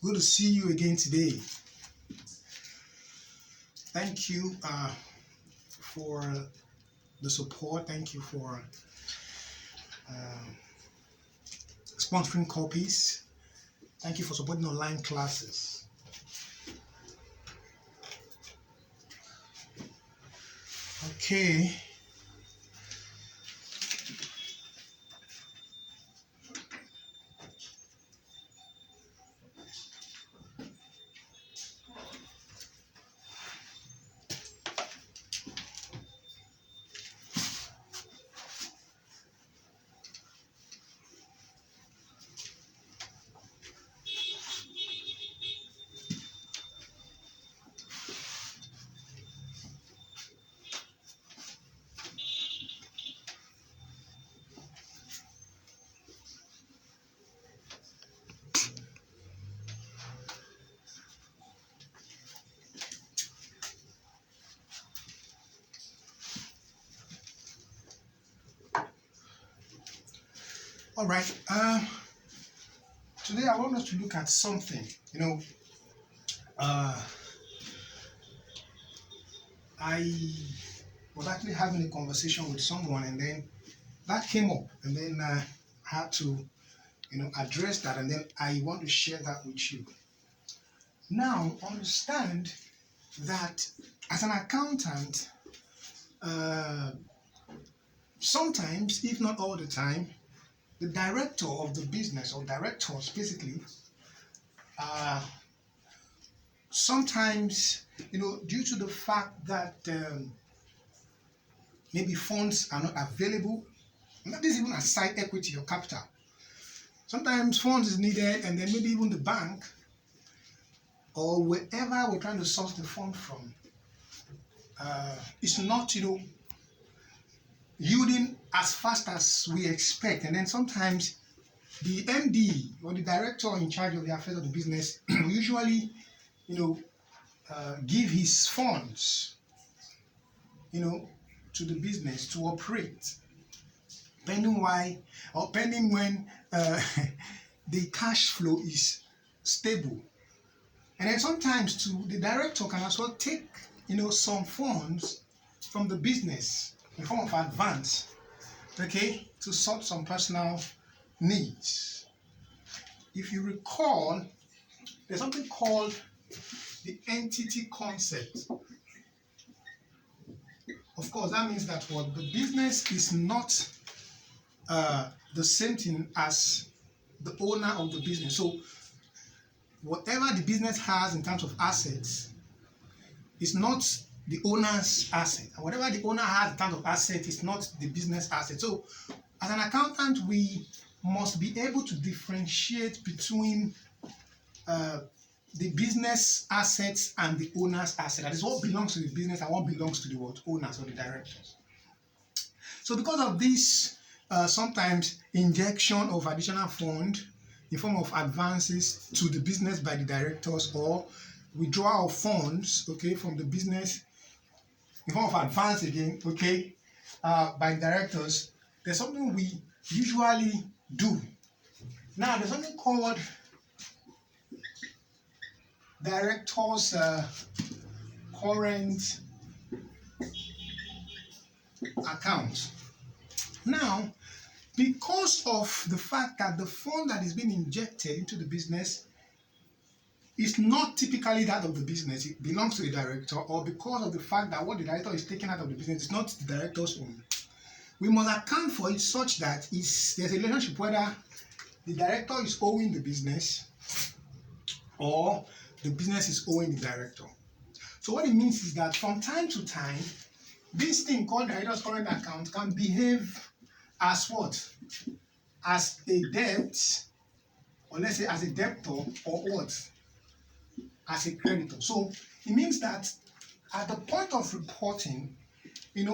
Good to see you again today. Thank you for the support. Thank you for sponsoring copies. Thank you for supporting online classes. Okay. All right. Today I want us to look at something. I was actually having a conversation with someone, and then that came up, and then I had to, address that, and then I want to share that with you. Now, understand that as an accountant, sometimes, if not all the time, the director of the business, or directors basically, sometimes, due to the fact that maybe funds are not available, not this even aside equity or capital. Sometimes funds is needed, and then maybe even the bank or wherever we're trying to source the fund from, it's not, yielding as fast as we expect. And then sometimes the MD or the director in charge of the affairs of the business will usually, give his funds, to the business to operate, pending when the cash flow is stable. And then sometimes too, the director can as well take, some funds from the business in form of advance, okay, to sort some personal needs. If you recall, there's something called the entity concept. Of course, that means that the business is not the same thing as the owner of the business. So whatever the business has in terms of assets is not the owner's asset, and whatever the owner has in terms of asset is not the business asset. So as an accountant, we must be able to differentiate between the business assets and the owner's asset. That is what belongs to the business and what belongs to the owners or the directors. So because of this, sometimes injection of additional fund in form of advances to the business by the directors, or withdrawal of funds, okay, from the business in form of advance again, okay, by the directors, there's something we usually do. Now, there's something called directors' current account. Now, because of the fact that the fund that is being injected into the business is not typically that of the business, it belongs to the director, or because of the fact that what the director is taking out of the business is not the director's own, we must account for it such that there's a relationship whether the director is owing the business or the business is owing the director. So what it means is that from time to time, this thing called director's current account can behave as what? As a debt, or let's say as a debtor, or what? As a creditor. So it means that at the point of reporting,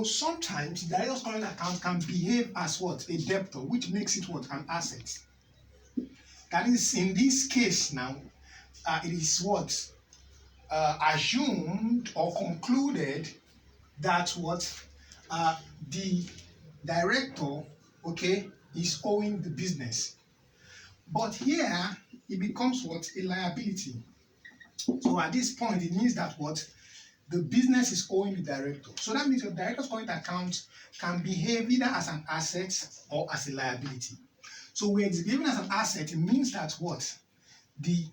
sometimes the director's current account can behave as what? A debtor, which makes it what? An asset. That is, in this case now, it is what? Assumed or concluded that what? The director, okay, is owing the business. But here, it becomes what? A liability. So at this point, it means that what? The business is owing the director. So that means your director's current account can behave either as an asset or as a liability. So when it's behaving as an asset, it means that what? The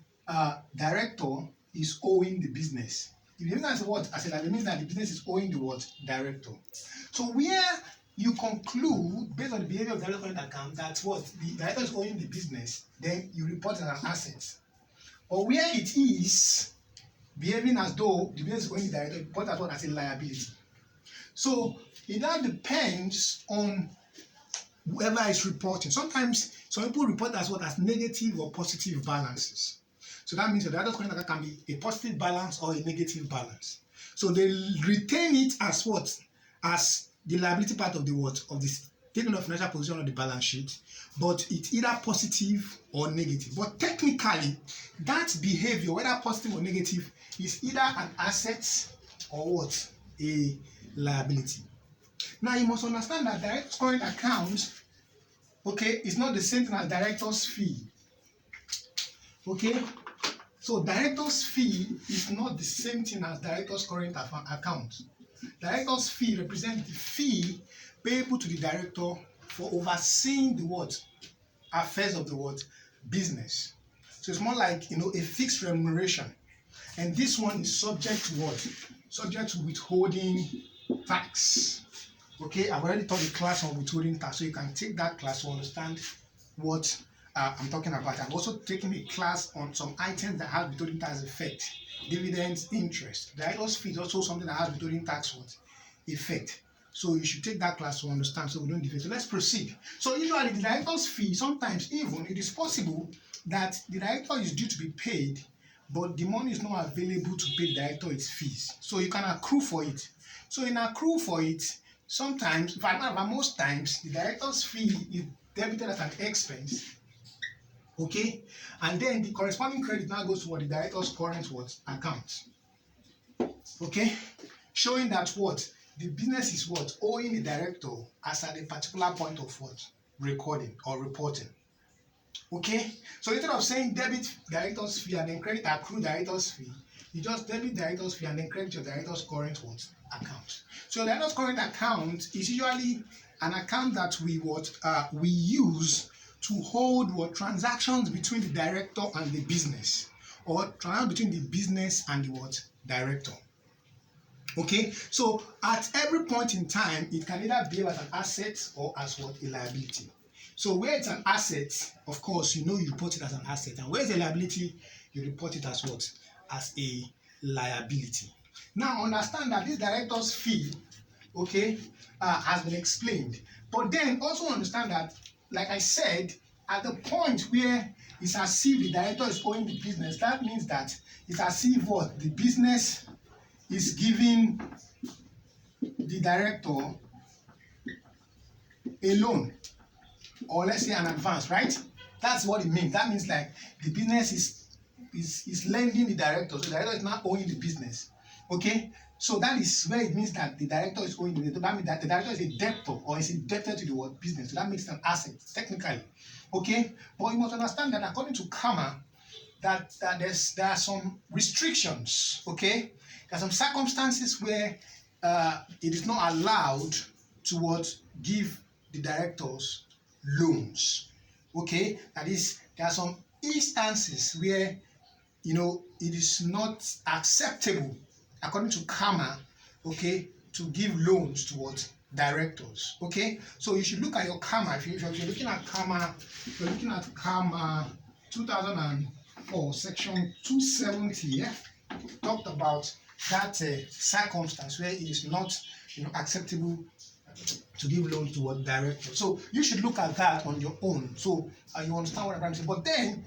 director is owing the business. If it means what? As a liability, it means that the business is owing the what? Director. So where you conclude, based on the behavior of the director's current account, that what? The director is owing the business, then you report it as an asset. But where it is behaving as though the business is owing the director, you report that one as a liability. So it now depends on whoever is reporting. Sometimes some people report as what? As negative or positive balances. So that means the director's current account can be a positive balance or a negative balance. So they retain it as what? As the liability part of the what? Of the statement of financial position on the balance sheet, but it's either positive or negative. But technically, that behavior, whether positive or negative, is either an asset or what? A liability. Now you must understand that director's current account, okay, is not the same thing as director's fee. Okay, so director's fee is not the same thing as director's current account. Director's fee represents the fee payable to the director for overseeing the what? Affairs of the what? Business. So it's more like, a fixed remuneration. And this one is subject to what? Subject to withholding tax. Okay, I've already taught the class on withholding tax, so you can take that class to understand what I'm talking about. I've also taken a class on some items that have withholding tax effect. Dividends, interest. Director's fee is also something that has withholding tax what? Effect. So you should take that class to understand, so we don't deviate. So let's proceed. So usually the director's fee, sometimes even it is possible that the director is due to be paid, but the money is not available to pay the director its fees. So you can accrue for it. So in accrue for it, sometimes, but most times, the director's fee is debited as an expense. Okay, and then the corresponding credit now goes to what? The director's current what? Account. Okay, showing that what? The business is what? Owing the director as at a particular point of what? Recording or reporting. Okay, so instead of saying debit director's fee and then credit accrue director's fee, you just debit director's fee and then credit your director's current what? Account. So the director's current account is usually an account that we use to hold what? Transactions between the director and the business, or transactions between the business and the what? Director. Okay, so at every point in time, it can either behave as an asset or as what? A liability. So where it's an asset, of course, you report it as an asset, and where it's a liability, you report it as what? As a liability. Now understand that this director's fee, okay, has been explained. But then also understand that, like I said, at the point where it's as if the director is owing the business, that means that it's as if what? The business is giving the director a loan, or let's say an advance, right? That's what it means. That means like the business is lending the director, so the director is not owing the business. Okay, so that is where it means that the director is owing the director. That means that the director is a debtor, or is indebted to the what? Business. So that makes it an asset technically. Okay, but you must understand that according to Karma, that there are some restrictions. Okay, there are some circumstances where it is not allowed to give the directors loans. Okay, that is, there are some instances where it is not acceptable according to Karma, okay, to give loans to directors. Okay, so you should look at your Karma. If you're looking at Karma, you're looking at Karma 2004 section 270. Yeah, talked about that circumstance where it is not acceptable to give loans to director. So you should look at that on your own. So you understand what I'm trying to say. But then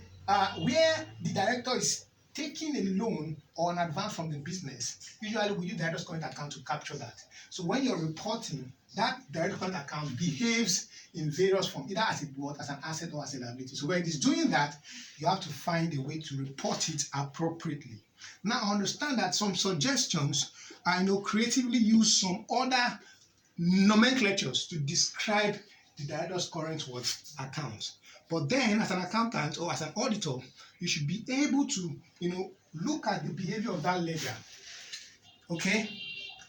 where the director is taking a loan or an advance from the business, usually we use director's current account to capture that. So when you're reporting, that director's current account behaves in various forms, either as an asset or as a liability. So when it is doing that, you have to find a way to report it appropriately. Now understand that some suggestions creatively use some other nomenclatures to describe the director's current what account. But then, as an accountant or as an auditor, you should be able to, look at the behavior of that ledger. Okay,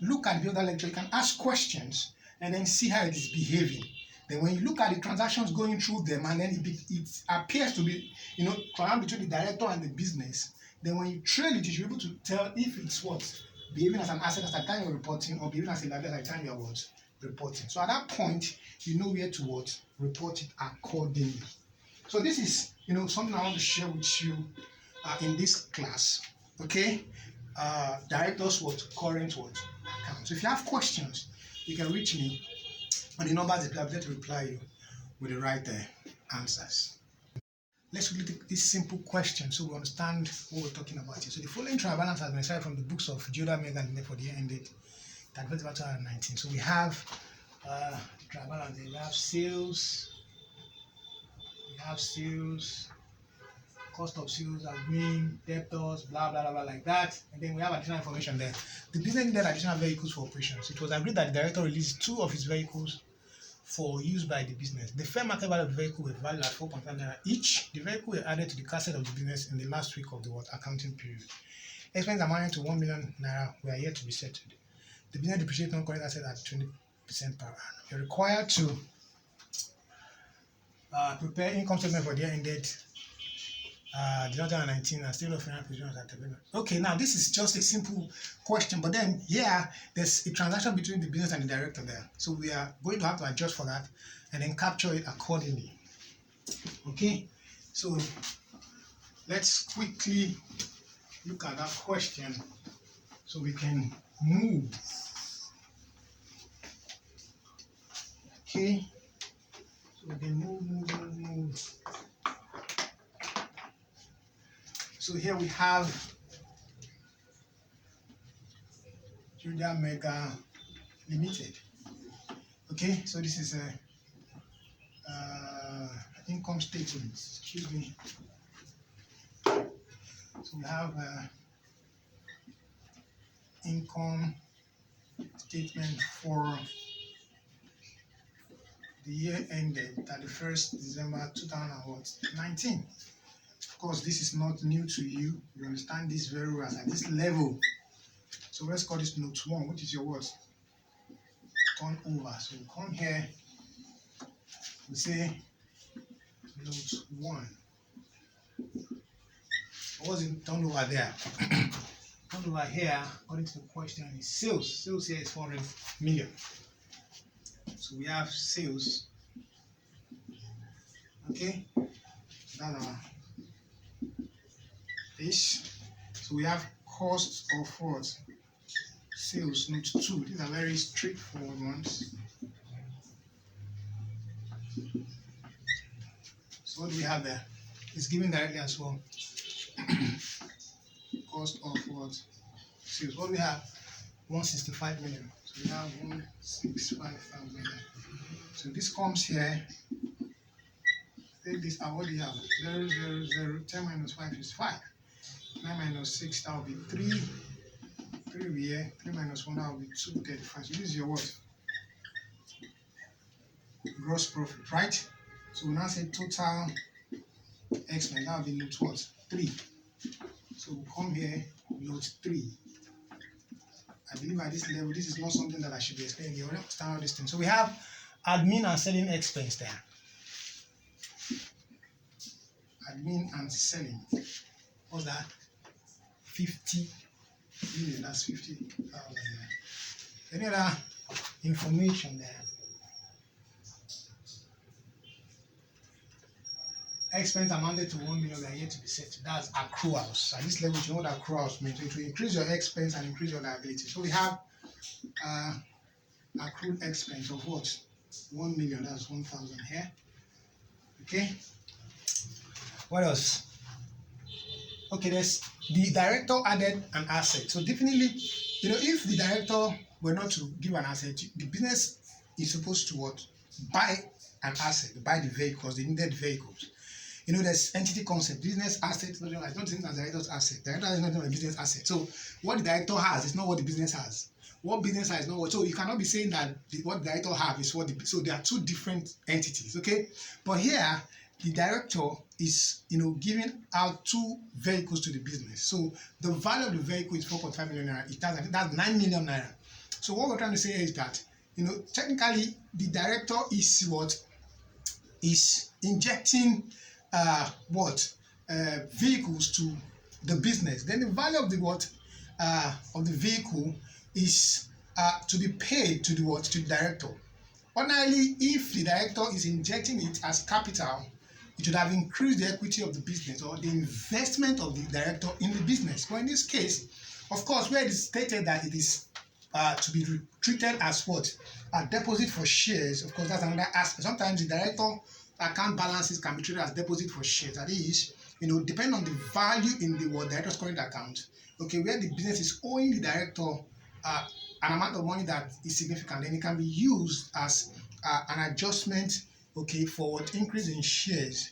look at the other ledger. You can ask questions and then see how it is behaving. Then, when you look at the transactions going through them, and then it appears to be, transaction between the director and the business. Then, when you trail it, you should be able to tell if it's what behaving as an asset at the time you're reporting, or behaving as a liability at the time you're what reporting. So at that point, you know where to what report it accordingly. So this is something I want to share with you in this class. Okay, directors current account. So if you have questions, you can reach me on the numbers that I'll be there to reply you with the right answers. Let's really take this simple question so we understand what we're talking about here. So the following trial balance has been extracted from the books of Judah Megan for the year ended 2019. So we have the trial balance. We have sales. Cost of sales, admin, debtors, blah blah blah like that, and then we have additional information there. The business needed additional vehicles for operations. It was agreed that the director released 2 of his vehicles for use by the business. The fair market value of the vehicle were valued at 4.5 naira each. The vehicle were added to the asset of the business in the last week of the accounting period. Expenses amounting to 1 million naira were yet to be settled. The business depreciates non-current asset at 20% per annum. You're required to prepare income statement for the year ended 2019 and still of financial positions at the. Okay, now this is just a simple question, but then here there's a transaction between the business and the director there. So we are going to have to adjust for that and then capture it accordingly. Okay, so let's quickly look at that question so we can move. Okay, so we can move. So here we have Judah Mega Limited. Okay, so this is a income statement. Excuse me. So we have income statement for the year ended 31st December 2019. Of course, this is not new to you. You understand this very well at this level. So let's call this note 1, which is your what? Turnover. So we come here, we say note 1. What's the turnover there? Turnover here, according to the question, is sales. Sales here is 400 million. So we have sales. Okay, that's our this. So we have cost of what? Sales, note 2. These are very straightforward ones. So what do we have there? It's given directly as well. Cost of what? Sales. What do we have? 165 million. So we have 165 million. So this comes here. Take this out. What do you have? 0, 0, 0. 10 minus 5 is 5. 9 minus 6, that will be 3. 3 here. 3 minus 1, that will be 235. So this is your what? Gross profit, right? So we now say total expense. That will be note what? 3. So we come here, note 3. I believe at this level, this is not something that I should be explaining. You understand all this thing. So we have admin and selling expense there. Admin and selling. What's that? 50 million. That's 50,000 there. Any other information there? Expense amounted to 1 million are yet to be set. That's accruals. At this level, you know what accruals means. It will increase your expense and increase your liability. So we have accrued expense of what? 1 million. That's 1,000 here. Okay. What else? Okay, there's the director added an asset. So definitely, if the director were not to give an asset, the business is supposed to what? Buy an asset, buy the vehicles, the needed vehicles. There's entity concept, business asset. I don't think that's the director's asset. The director is not a business asset. So what the director has is not what the business has. what business is not what. So you cannot be saying that what the director have is what so there are two different entities, okay? But here the director is giving out two vehicles to the business. So the value of the vehicle is 4.5 million naira. That's 9 million naira. So what we're trying to say is that technically the director is what is injecting vehicles to the business. Then the value of the of the vehicle is to be paid to the director. Ordinarily, if the director is injecting it as capital, it would have increased the equity of the business or the investment of the director in the business. But in this case, of course, where it is stated that it is to be treated as what? A deposit for shares. Of course, that's another aspect. Sometimes the director account balances can be treated as deposit for shares. That is, depending on the value in the director's current account, okay, where the business is owing the director an amount of money that is significant, then it can be used as an adjustment, okay, for what increase in shares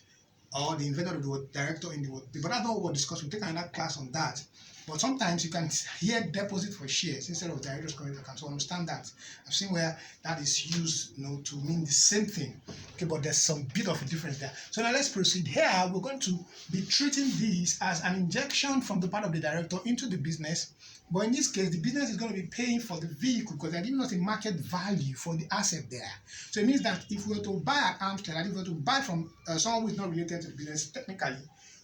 or the investment of the director in the but that's not what we're discussing. We'll take another class on that. But sometimes you can hear deposit for shares instead of director's current account. So understand that. I've seen where that is used, to mean the same thing. Okay, but there's some bit of a difference there. So now let's proceed. Here we're going to be treating this as an injection from the part of the director into the business. But in this case, the business is going to be paying for the vehicle because they're giving us a market value for the asset there. So it means that if we were to buy an armstead, and if we were to buy from someone who is not related to the business, technically,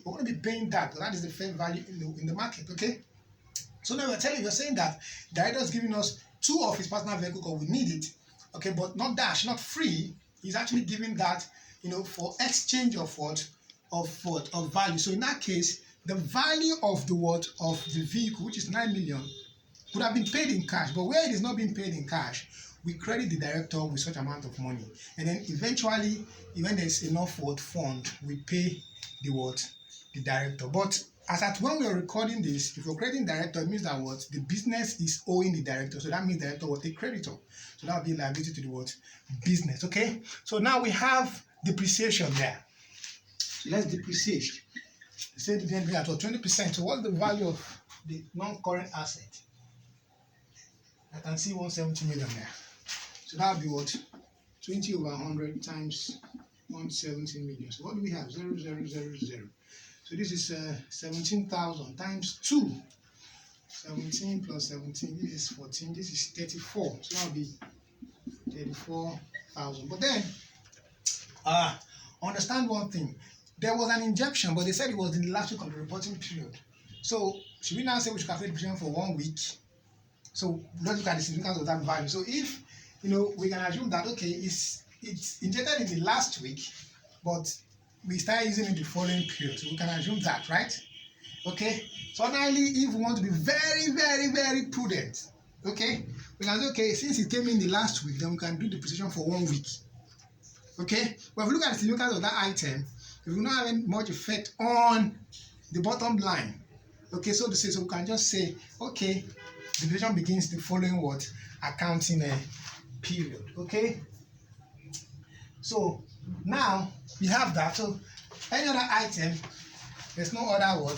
we're going to be paying that. That is the fair value in the market, okay? So now we're saying that the director is giving us two of his personal vehicles because we need it, okay, but not dash, not free. He's actually giving that, for exchange of of value. So in that case, the value of the vehicle, which is 9 million, would have been paid in cash. But where it is not being paid in cash, we credit the director with such amount of money, and then eventually, when there's enough fund, we pay the director. But as at when we are recording this, if we're crediting director, it means that the business is owing the director. So that means the director was a creditor. So that will be liability to the business. Okay. So now we have depreciation there. So let's depreciate. Say the then at 20%. So what's the value of the non-current asset? I can see 170 million there. So that will be 20 over 100 times 170 million. So what do we have? 0, 0, 0, 0. So this is 17,000 times 2. 17 plus 17, this is 14, this is 34. So that will be 34,000. But then, understand one thing. There was an injection, but they said it was in the last week of the reporting period. So should we now say we should calculate depreciation for 1 week? So let's look at the significance of that value. So if we can assume that it's injected in the last week, but we start using it in the following period. So we can assume that, right? Okay. So finally, if we want to be very, very, very prudent, okay, we can say, okay, since it came in the last week, then we can do depreciation for 1 week. Okay. But if we look at the significance of that item, it will not have much effect on the bottom line. Okay, so to say, so we can just say, okay, depreciation begins the following accounting period. Okay. So now we have that. So any other item, there's no other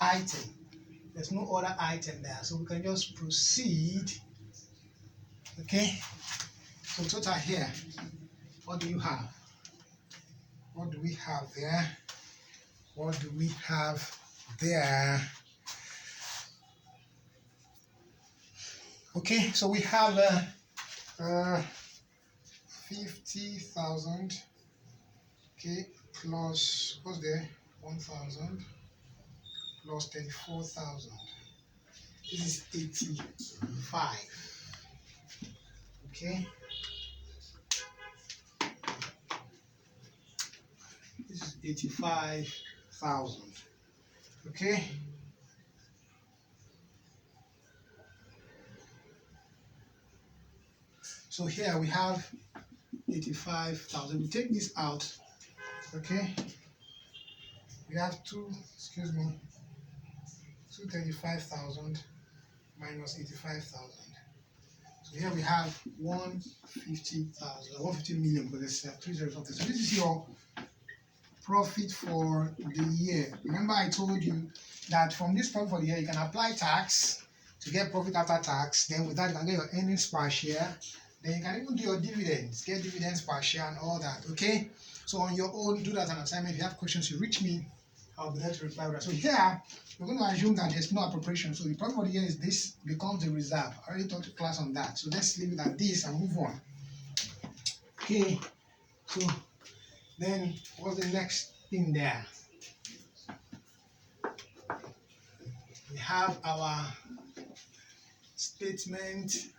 item. There's no other item there. So we can just proceed. Okay. So total here, what do you have? What do we have there? What do we have there? Okay, so we have 50,000. Okay, plus what's there? 1,000 plus 34,000. This is 85. Okay. This is 85,000. Okay. So here we have 85,000. We take this out. Okay. We have 235,000 minus 85,000. So here we have 150,000, 150 million because there's 3 zeros something. So this is your profit for the year. Remember I told you that from this profit for the year you can apply tax, to get profit after tax. Then with that, you can get your earnings per share. Then you can even do your dividends, get dividends per share and all that. Okay. So on your own, do that as an assignment. If you have questions, you reach me. I'll be there to reply with that. So here, we're going to assume that there's no appropriation. So the problem here is this becomes the reserve. I already taught the class on that. So let's leave it at this and move on. Okay. So then what's the next thing there? We have our statement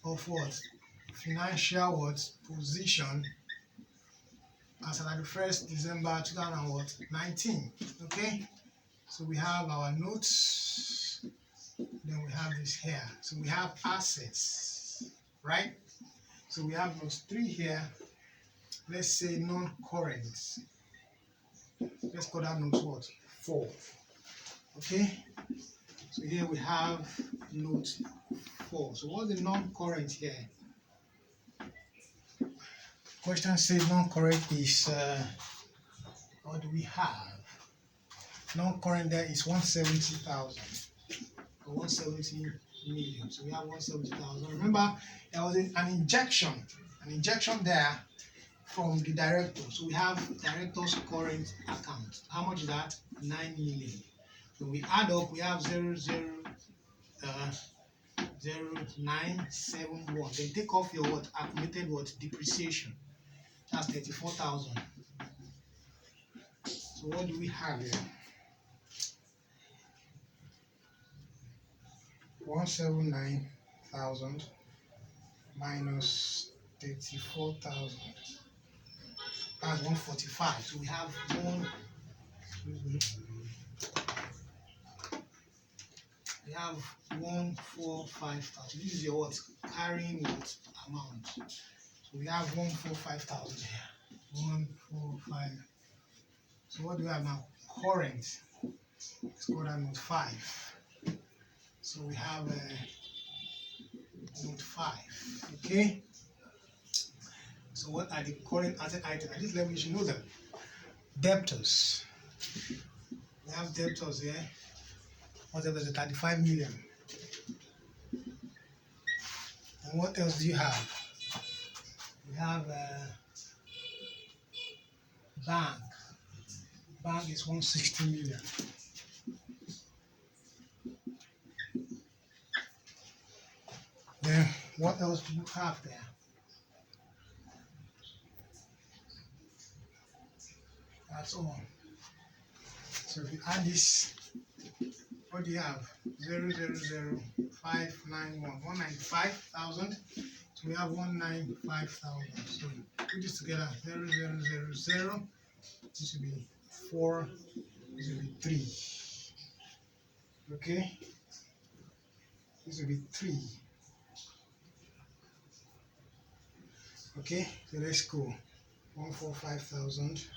of what? Financial what? Position as at the 1st December 2019. Okay, so we have our notes, then we have this here. So we have assets, right? So we have those 3 here. Let's say non-current. Let's call that note what? 4. Okay, so here we have note 4. So what's the non-current here? Question says non-current is what do we have? Non-current there is 170,000 or 170 million. So we have 170,000. Remember, there was an injection there from the director. So we have director's current account. How much is that? 9 million. So we add up, we have 0971. Then take off your what? Accumulated what? Depreciation. That's 34,000. So what do we have here? 179,000 minus 34,000. That's 145. So we have we have 145,000. This is your what? Carrying what amount? So we have 145,000 here. 145. So what do we have now? Current. Let's go down note 5. So we have note 5. Okay. So what are the current asset items? At this level, you should know them. Debtors. We have debtors here. Whatever is it? 35 million. And what else do you have? We have bank. Bank is 160 million. Then what else do you have there? That's all. So if you add this, what do you have? 195,000. So we have 195,000. So put this together. 0000. This will be 4. This will be 3. Okay. This will be 3. Okay. So let's go. 145,000.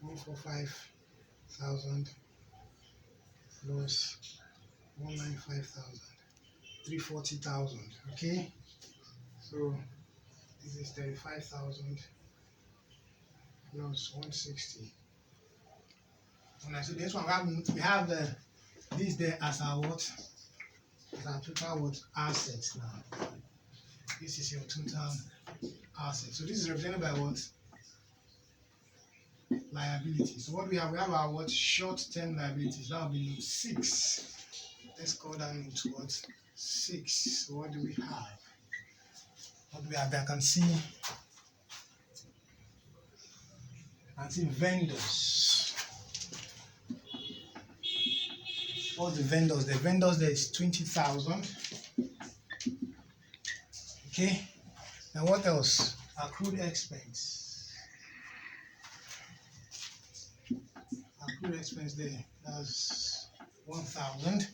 145,000 plus 195,000, 340,000. Okay, so this is 35,000 plus 160. And so this one we have this there as our what? As our total what? Assets now. This is your total assets. So this is represented by what? Liabilities. So what we have our what? Short-term liabilities. That will be note 6. Let's call that note what? 6. So what do we have? What do we have? I can see vendors. What's the vendors? The vendors there is 20,000. Okay. Now what else? Accrued expense. Accrued expense there. That's 1,000.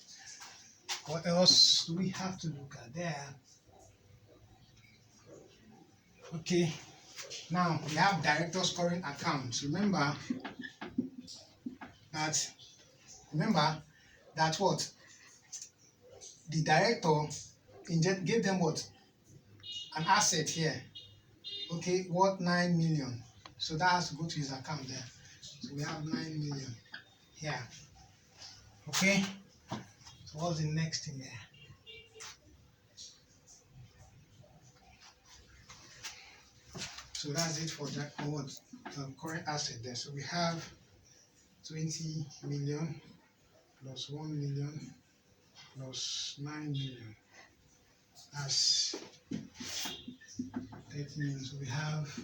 What else do we have to look at there? Okay. Now we have director's current accounts. Remember that what? The director gave them what? An asset here. Okay, worth 9 million. So that has to go to his account there. So we have 9 million. here. Okay, so what's the next thing there? So that's it for that current asset there. So we have 20 million plus 1 million plus 9 million. That's 30 million. So we have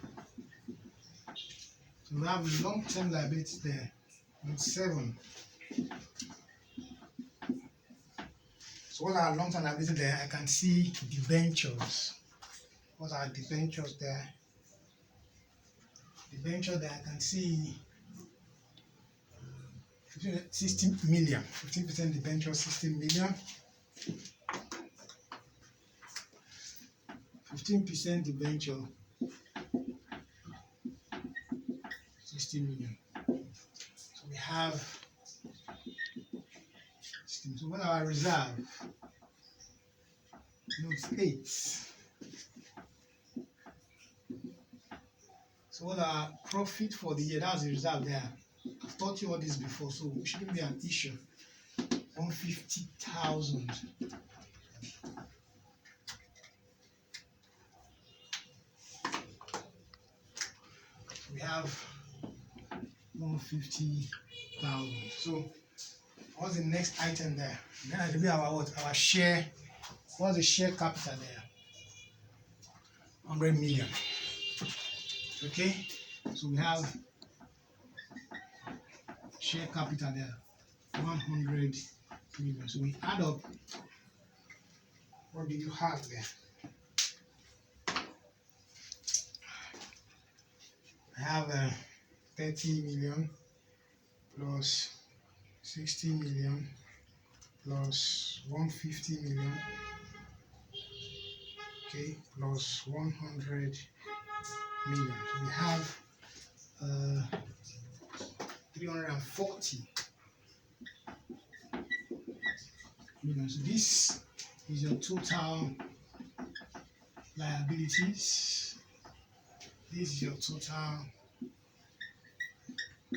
long-term liabilities there with 7. So what are long-term liabilities there? I can see debentures. What are debentures there? Debenture there, I can see 60 million. 15% debenture, 16 million. 15% debenture, 60 million. So we have 16. So what are our reserve? Note 8. So what are profit for the year? That's the reserve there. I've taught you all this before, so it shouldn't be an issue. 150,000. We have 150,000. So what's the next item there? Then it will be our what? Our share. What's the share capital there? 100 million. Okay, so we have share capital there, 100 million. So we add up. What do you have there? I have 30 million plus 60 million plus 150 million, okay, plus 100 million. So we have 340 million. So this is your total liabilities. This is your total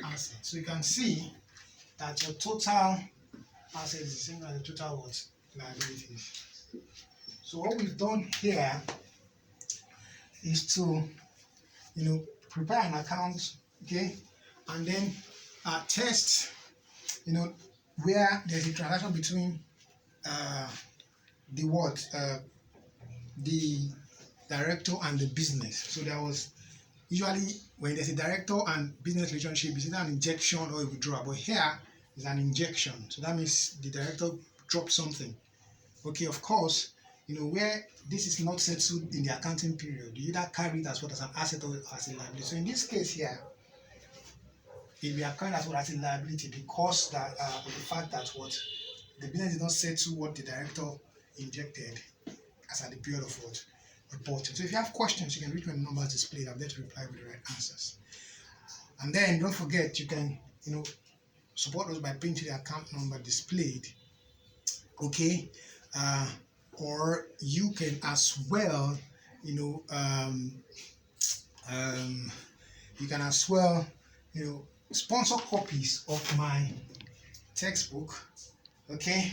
asset. So you can see that your total asset is the same as the total what? Liabilities. So what we've done here is to, prepare an account, okay, and then test, where there's a transaction between the director and the business. So there was usually when there's a director and business relationship, it's either an injection or a withdrawal. But here is an injection. So that means the director dropped something. Okay, of course, where this is not settled in the accounting period, you either carry it as what, as an asset or as a liability. So in this case here, it will be accounted as what, as a liability, because that of the fact that what the business did not settle what the director injected as at the period of what reporting. So if you have questions, you can reach my numbers displayed. I'm there to reply with the right answers. And then don't forget, you can support us by paying to the account number displayed. Okay, or you can as well, you can as well, sponsor copies of my textbook. Okay,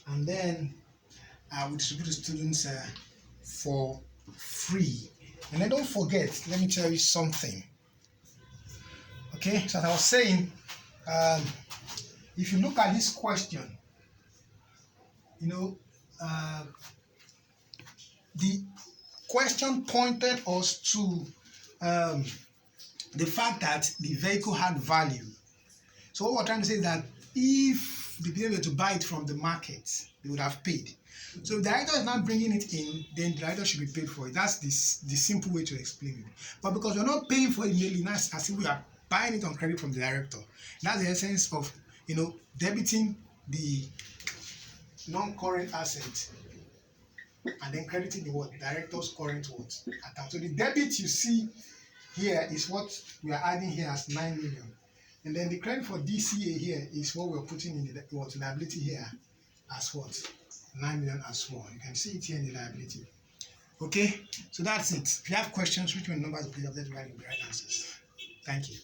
and then I will distribute to students for free. And then don't forget, let me tell you something. Okay, so as I was saying, if you look at this question, the question pointed us to the fact that the vehicle had value. So what we're trying to say is that if the people were to buy it from the market, they would have paid. So if the director is not bringing it in, then the director should be paid for it. That's the simple way to explain it. But because we're not paying for it immediately, that's as if we are buying it on credit from the director. That's the essence of debiting the non-current asset and then crediting the what? Director's current what? Account. So the debit you see here is what we are adding here as 9 million. And then the credit for DCA here is what we're putting in the what liability here as what? 9 million as well. You can see it here in the liability. Okay, so that's it. If you have questions, reach my numbers, please. I'll let you write the right answers. Thank you.